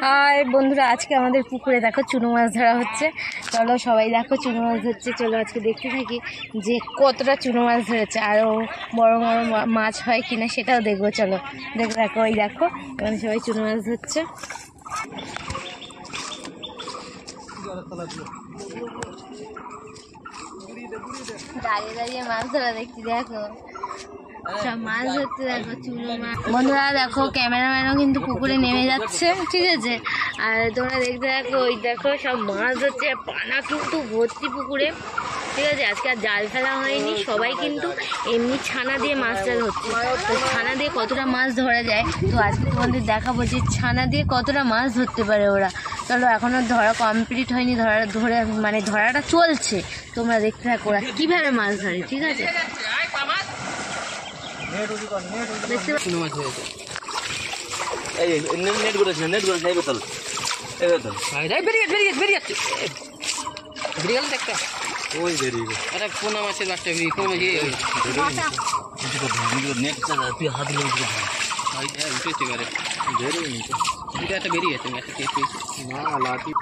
আর বন্ধুরা আজকে আমাদের পুকুরে দেখো চুনো মাছ ধরা হচ্ছে। চলো সবাই দেখো চুনো মাছ ধরছে। চলো আজকে দেখতে থাকি যে কতটা চুনো মাছ ধরেছে, আরও বড় বড় মাছ হয় কিনা সেটাও দেখবো। চলো দেখো ওই দেখো এখানে সবাই চুনো মাছ ধরছে। দাঁড়িয়ে দাঁড়িয়ে মাছ ধরা দেখছি, দেখো সব মাছ ধরতে। দেখো চুনো মাছ। বন্ধুরা দেখো ক্যামেরাম্যানও কিন্তু পুকুরে নেমে যাচ্ছে, ঠিক আছে। আর তোমরা দেখতে দেখো ওই দেখো সব মাছ ধরছে, পানা কিন্তু ভর্তি পুকুরে, ঠিক আছে। আজকে আর জাল ফেলা হয়নি, সবাই কিন্তু এমনি ছানা দিয়ে মাছটা ধরছে। তো ছানা দিয়ে কতটা মাছ ধরা যায়, তো আজকে তোমাদের দেখাবো যে ছানা দিয়ে কতটা মাছ ধরতে পারে ওরা। চলো এখনও ধরা কমপ্লিট হয়নি, ধরাটা চলছে। তোমরা দেখতে থাকো ওরা কীভাবে মাছ ধরে, ঠিক আছে। পোনা মাছের বাচ্চা উঠেছে এবারে এটা একটা বেরিয়ে গেছে একটা কেস না লাঠি।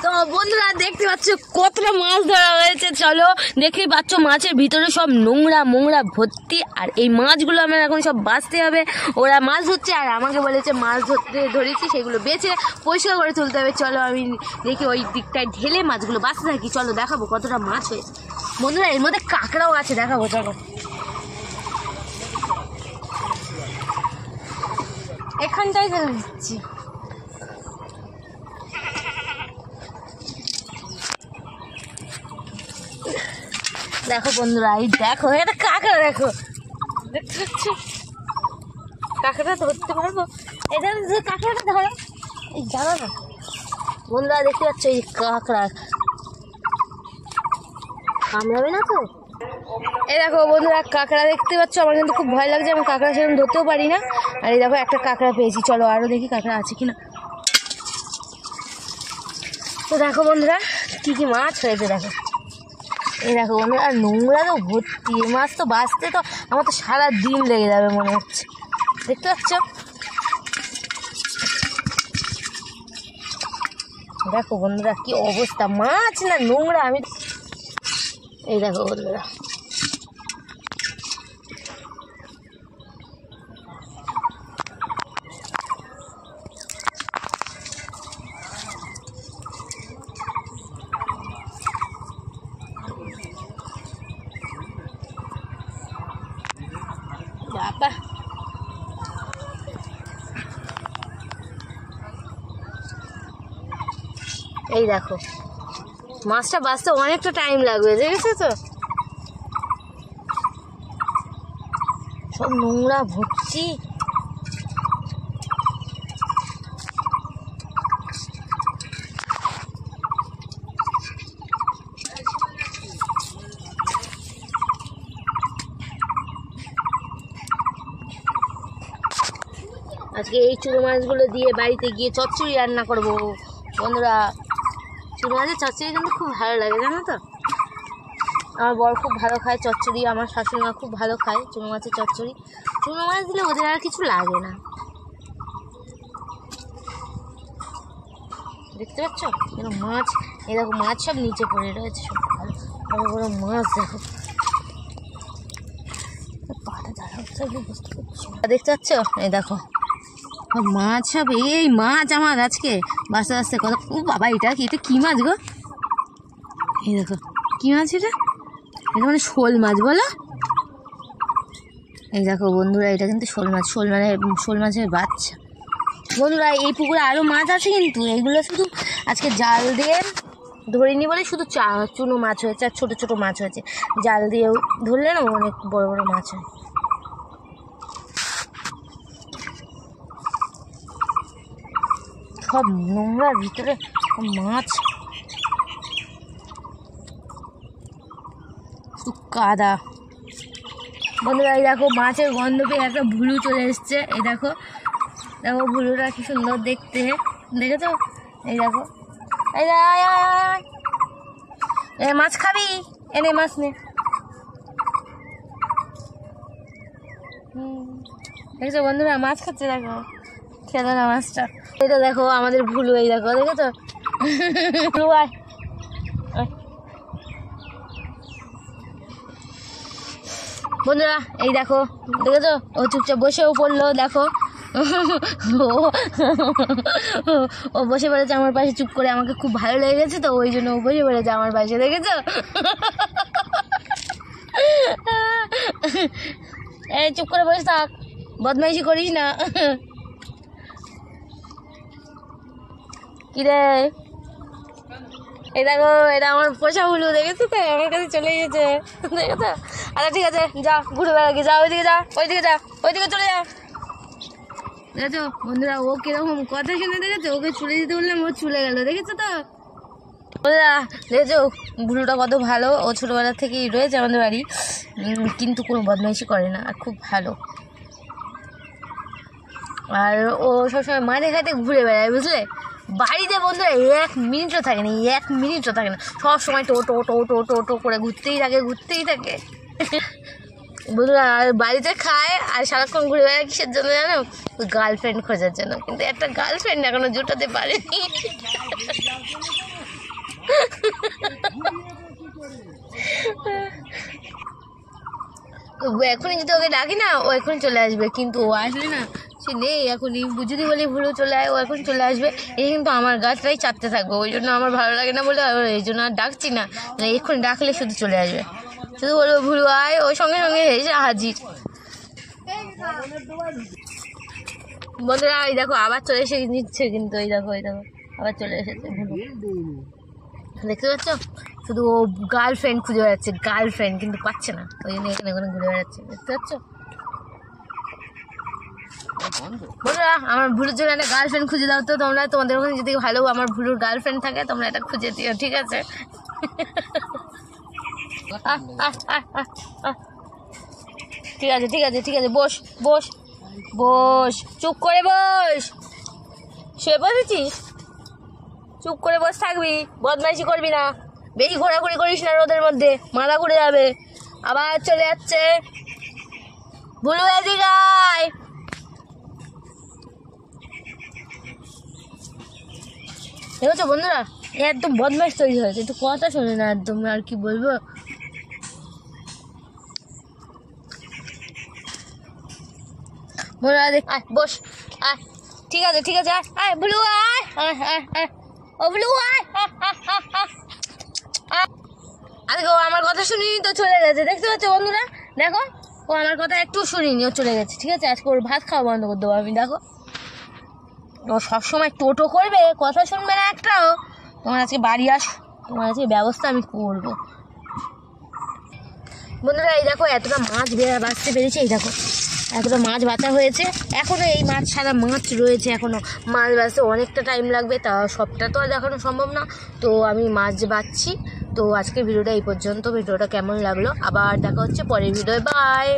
তো বন্ধুরা দেখতে পাচ্ছ কতটা মাছ ধরা হয়েছে। চলো দেখতেই পাচ্ছ মাছের ভিতরে সব নোংরা ভর্তি, আর এই মাছগুলো আমার এখন সব বাঁচতে হবে। ওরা মাছ ধরছে আর আমাকে বলেছে মাছ ধরেছি সেগুলো বেছে পরিষ্কার করে তুলতে হবে। চলো আমি দেখি ওই দিকটায় ঢেলে মাছগুলো বাঁচতে থাকি। চলো দেখাবো কতটা মাছ হয়েছে। বন্ধুরা এর মধ্যে কাঁকড়াও আছে, দেখাবো। চলো এখানটাই ফেলে দিচ্ছি। দেখো বন্ধুরা এই দেখো এটা কাঁকড়া, দেখো দেখতে পাচ্ছ কাঁকড়া ধরতে পারবো। এটা যে কাঁকড়াটা ধরো এই জানো না বন্ধুরা, দেখতে পাচ্ছ এই কাঁকড়া কামড়াবে না তো। এই দেখো বন্ধুরা কাঁকড়া দেখতে পাচ্ছ, আমার কিন্তু খুব ভয় লাগছে, আমি কাঁকড়া সেরকম ধরতেও পারি না। আর এই দেখো একটা কাঁকড়া পেয়েছি। চলো আরও দেখি কাঁকড়া আছে কিনা। তো দেখো বন্ধুরা কী কী মাছ হয়েছে দেখো। এই দেখো বন্ধুরা আর নোংরা তো ভর্তি, মাছ তো বাঁচতে তো আমার তো সারা দিন লেগে যাবে মনে হচ্ছে। দেখতে পাচ্ছ দেখো বন্ধুরা কি অবস্থা, মাছ না নোংরা। আমি এই দেখো বন্ধুরা বাবা। এই দেখো মাছটা বাঁচতে অনেকটা টাইম লাগবে, দেখেছো তো সব নোংরা ভর্তি। আজকে এই চুনো মাছগুলো দিয়ে বাড়িতে গিয়ে চচ্চড়ি রান্না করবো বন্ধুরা। চুনো মাছের চচ্চড়ি কিন্তু খুব ভালো লাগে, জানো তো। আমার বর খুব ভালো খায় চচ্চড়ি, আমার শাশুড়িমা খুব ভালো খায় চুনো মাছের চচ্চড়ি। চুনো মাছ দিলে ওদের আর কিছু লাগে না। দেখতে পাচ্ছ কেন মাছ, এই দেখো মাছ সব নিচে পড়ে রয়েছে, সব ভালো বড় বড় মাছ। দেখো পাটা বুঝতে পারছো, দেখতে পাচ্ছ এই দেখো মাছ সব। এই মাছ আমার আজকে বাঁচতে বাঁচতে কত। ও বাবা এটা কী মাছ গো, এই দেখো কী মাছ এটা মানে শোল মাছ বলো। এই দেখো বন্ধুরা এটা কিন্তু শোল মাছের বাচ্চা। বন্ধুরা এই পুকুরে আরও মাছ আছে, কিন্তু এইগুলো শুধু আজকে জাল দিয়ে ধরিনি বলে শুধু চুনো মাছ হয়েছে আর ছোটো ছোটো মাছ হয়েছে। জাল দিয়েও ধরলে না অনেক বড় বড় মাছ হয়। সব নোংরার ভিতরে মাছ, কাদা। বন্ধুরা এই দেখো মাছের গন্ধ পেয়ে একটা ভুলু চলে এসছে। এই দেখো দেখো ভুলুটা কি সুন্দর দেখতে, দেখেছো? এই দেখো এই এ মাছ খাবি, এনে মাছ নে। দেখেছো বন্ধুরা মাছ খাচ্ছে, দেখো খেলো না মাছটা। এটা দেখো আমাদের ভুলু, এই দেখো দেখেছো ভুলু আয়। বন্ধুরা এই দেখো দেখেছো ও চুপচাপ বসেও পড়লো, দেখো ও বসে পড়েছে আমার পাশে চুপ করে। আমাকে খুব ভালো লেগে গেছে তো ওই জন্য ও বসে পড়েছে আমার পাশে, দেখেছো? এই চুপ করে বসে থাক, বদমাইশি করিস না। কি রে এই দেখো এটা আমার পোষা ভুলু, দেখেছো তো আমার কাছে চলে গেছে, দেখেছো? আচ্ছা ঠিক আছে যা ঘুরে বেড়াকে, যা ওইদিকে যা, ওইদিকে যা, ওইদিকে চলে যা। দেখেছো বন্ধুরা ও কিরকম কথা শুনে, দেখেছো? ওকে চলে যেতে বললাম ও চলে গেল, দেখেছো তো বন্ধুরা? দেখেছো ভুলুটা কত ভালো, ও ছোটোবেলা থেকেই রয়েছে আমাদের বাড়ি, কিন্তু কোনো বদমাইশি করে না, আর খুব ভালো। আর ও সবসময় মাঠে ঘাটে ঘুরে বেড়ায়, বুঝলে? বাড়িতে বন্ধুরা 1 মিনিটও থাকে না, 1 মিনিটও থাকে না, সব সময় টো টো টো টো টো টো করে ঘুরতেই থাকে বন্ধুরা। আর বাড়িতে খায় আর সারাক্ষণ ঘুরে বেড়ায় কিসের জন্য জানো? গার্লফ্রেন্ড খোঁজার জন্য, কিন্তু একটা গার্লফ্রেন্ড এখনো জোটাতে পারেনি। এখনই যদি ওকে ডাকি না ও এখন চলে আসবে, কিন্তু ও আসলে না সে নেই এখনই, যদি বলি ভুলু চলে আয় ও এখন চলে আসবে। এই কিন্তু আমার গাছটাই চাপতে থাকবে, ওই জন্য আমার ভালো লাগে না বলে এই জন্য আর ডাকছি না, এক্ষুনি ডাকলে শুধু চলে আসবে, শুধু বলবো ভুলু আয়, ওই সঙ্গে সঙ্গে এসে হাজির। বন্ধুরা এই দেখো আবার চলে এসে নিচ্ছে, কিন্তু এই দেখো আবার চলে এসেছে ভুলু, দেখতে পাচ্ছ? শুধু ও গার্লফ্রেন্ড খুঁজে বেড়াচ্ছে, গার্লফ্রেন্ড কিন্তু পাচ্ছে না, ওই জন্য এখানে ওখানে ঘুরে বেড়াচ্ছে, দেখতে পাচ্ছ? বন্ধুরা আমার ভুলুর জন্য একটা গার্লফ্রেন্ড খুঁজে দাও তো তোমরা, তোমাদের ওখানে যদি ভালো আমার ভুলুর গার্লফ্রেন্ড থাকে তোমরা এটা খুঁজে দিও, ঠিক আছে? ঠিক আছে ঠিক আছে ঠিক আছে, বস বস বস, চুপ করে বস, শুয়ে বসেছিস? চুপ করে বস থাকবি, বদমাইশি করবি না, বেশি ঘোরাঘুরি করিস না, রোদের মধ্যে মাথা ঘুরে যাবে। আবার চলে যাচ্ছে ভুলু, এদিকে আয়। দেখেছো বন্ধুরা একদম বদমাইশ তৈরি হয়েছে, একটু কথা শোনে না একদম, আর কি বলবো। বন্ধুরা দেখ, আয় বস, আয়, ঠিক আছে ঠিক আছে, আয় আয় ভুলু আয়, আয় আয় আয়, ও ভুলু আয়। আজকে ও আমার কথা শুনিনি তো চলে গেছে, দেখতে পাচ্ছ বন্ধুরা? দেখো ও আমার কথা একটু শুনিনি, ও চলে গেছে, ঠিক আছে? আজকে ওর ভাত খাওয়া বন্ধ করে দেবো আমি, দেখো ও সবসময় টোটো করবে, কথা শুনবে না একটাও। তোমার আজকে বাড়ি আস, তোমার আজকে ব্যবস্থা আমি করবো। বন্ধুরা এই দেখো এতটা মাছ বাঁচতে পেরেছি, এই দেখো এতটা মাছ বাঁচা হয়েছে, এখনও এই মাছ সারা মাছ রয়েছে, এখনও মাছ বাঁচতে অনেকটা টাইম লাগবে, তা সবটা তো আর দেখানো সম্ভব না। তো আমি মাছ বাঁচছি। তো আজকের ভিডিওটা এই পর্যন্ত। ভিডিওটা কেমন লাগলো আবার দেখা হচ্ছে পরের ভিডিওয়, বাই।